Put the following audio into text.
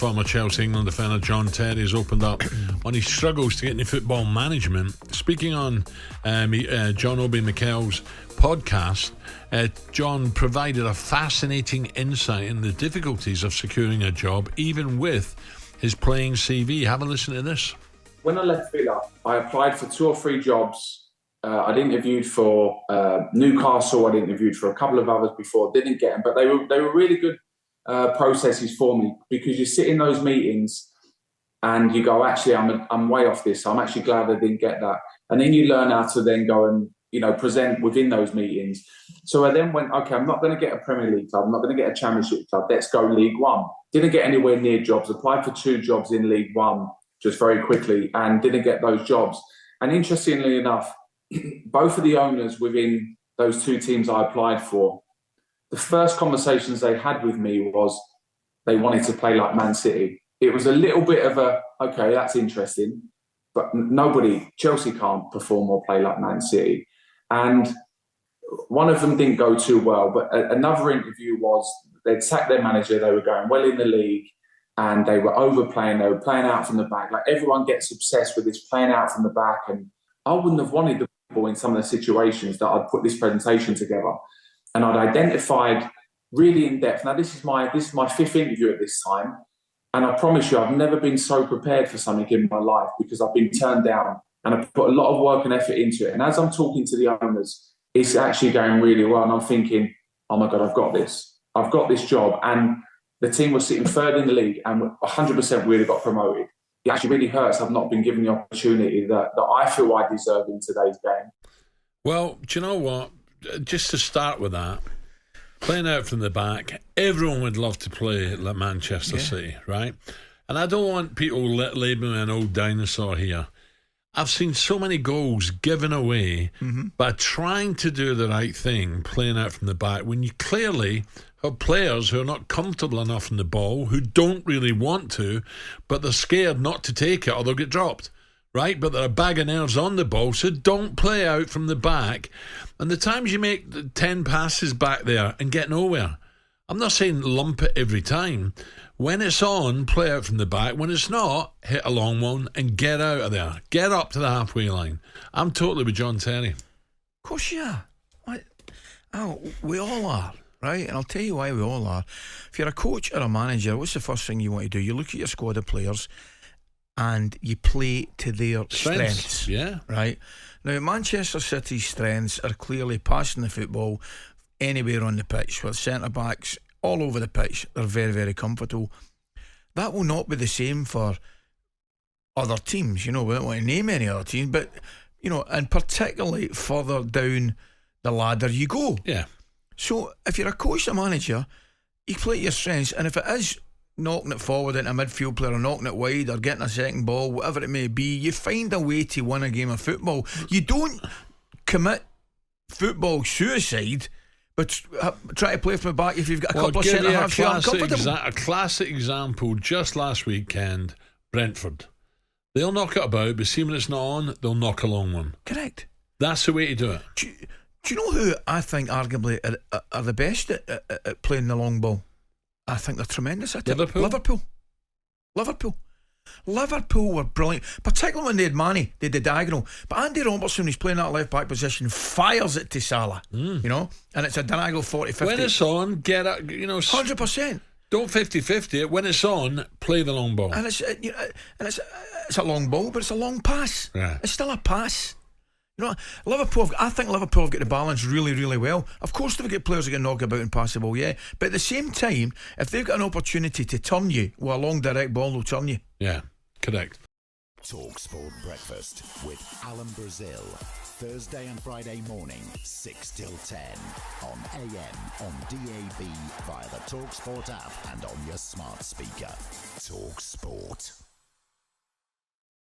former Chelsea England defender John Terry has opened up on his struggles to get into football management. Speaking on John Obi Mikel's podcast, John provided a fascinating insight in the difficulties of securing a job, even with his playing CV. Have a listen to this. When I left Villa, I applied for 2 or 3 jobs. I'd interviewed for Newcastle. I'd interviewed for a couple of others before. Didn't get them, but they were really good processes for me, because you sit in those meetings and you go, actually, I'm way off this. I'm actually glad I didn't get that. And then you learn how to then go and present within those meetings. So I then went, okay, I'm not going to get a Premier League club. I'm not going to get a Championship club. Let's go League One. Didn't get anywhere near jobs. Applied for 2 jobs in League One just very quickly and didn't get those jobs. And interestingly enough, both of the owners within those 2 teams I applied for, the first conversations they had with me was they wanted to play like Man City. It was a little bit of a, okay, that's interesting, but Chelsea can't perform or play like Man City. And one of them didn't go too well, but another interview was they'd sacked their manager, they were going well in the league, and they were overplaying, they were playing out from the back. Like, everyone gets obsessed with this playing out from the back, and I wouldn't have wanted the ball in some of the situations that I'd put this presentation together. And I'd identified really in depth. Now, this is my 5th interview at this time, and I promise you, I've never been so prepared for something in my life, because I've been turned down and I've put a lot of work and effort into it. And as I'm talking to the owners, it's actually going really well. And I'm thinking, oh my God, I've got this. I've got this job. And the team was sitting 3rd in the league and 100% really got promoted. It actually really hurts I've not been given the opportunity that I feel I deserve in today's game. Well, do you know what? Just to start with that, playing out from the back, everyone would love to play like Manchester City, right? And I don't want people labelling me an old dinosaur here. I've seen so many goals given away by trying to do the right thing, playing out from the back, when you clearly have players who are not comfortable enough in the ball, who don't really want to, but they're scared not to take it or they'll get dropped, right? But they're a bag of nerves on the ball, so don't play out from the back. And the times you make the 10 passes back there and get nowhere, I'm not saying lump it every time. When it's on, play out from the back. When it's not, hit a long one and get out of there. Get up to the halfway line. I'm totally with John Terry. Of course, yeah. We all are, right? And I'll tell you why we all are. If you're a coach or a manager, what's the first thing you want to do? You look at your squad of players and you play to their strengths. Yeah. Right? Now, Manchester City's strengths are clearly passing the football anywhere on the pitch, with centre-backs all over the pitch. They're very, very comfortable. That will not be the same for other teams. We don't want to name any other teams, but, and particularly further down the ladder you go. Yeah. So if you're a coach or manager, you play to your strengths, and if it is knocking it forward into a midfield player or knocking it wide or getting a second ball, whatever it may be, you find a way to win a game of football. You don't commit football suicide, but try to play from the back if you've got a couple of centre-halves you're uncomfortable. A classic example, just last weekend, Brentford. They'll knock it about, but see when it's not on, they'll knock a long one. Correct. That's the way to do it. Do you know who I think arguably are the best at playing the long ball? I think they're tremendous at it. Liverpool were brilliant, particularly when they had Manny, they did the diagonal. But Andy Robertson, who's playing that left back position, fires it to Salah, and it's a diagonal 40-50. When it's on, get it, 100%. Don't 50-50 it. When it's on, play the long ball. And it's a long ball, but it's a long pass. Yeah. It's still a pass. Liverpool, I think Liverpool have got the balance really, really well. Of course, they've got players that can knock about and pass the ball, yeah. But at the same time, if they've got an opportunity to turn you with a long direct ball, they'll turn you. Yeah, correct. TalkSPORT Breakfast with Alan Brazil. Thursday and Friday morning, 6 till 10. On AM, on DAB, via the TalkSPORT app and on your smart speaker. TalkSPORT.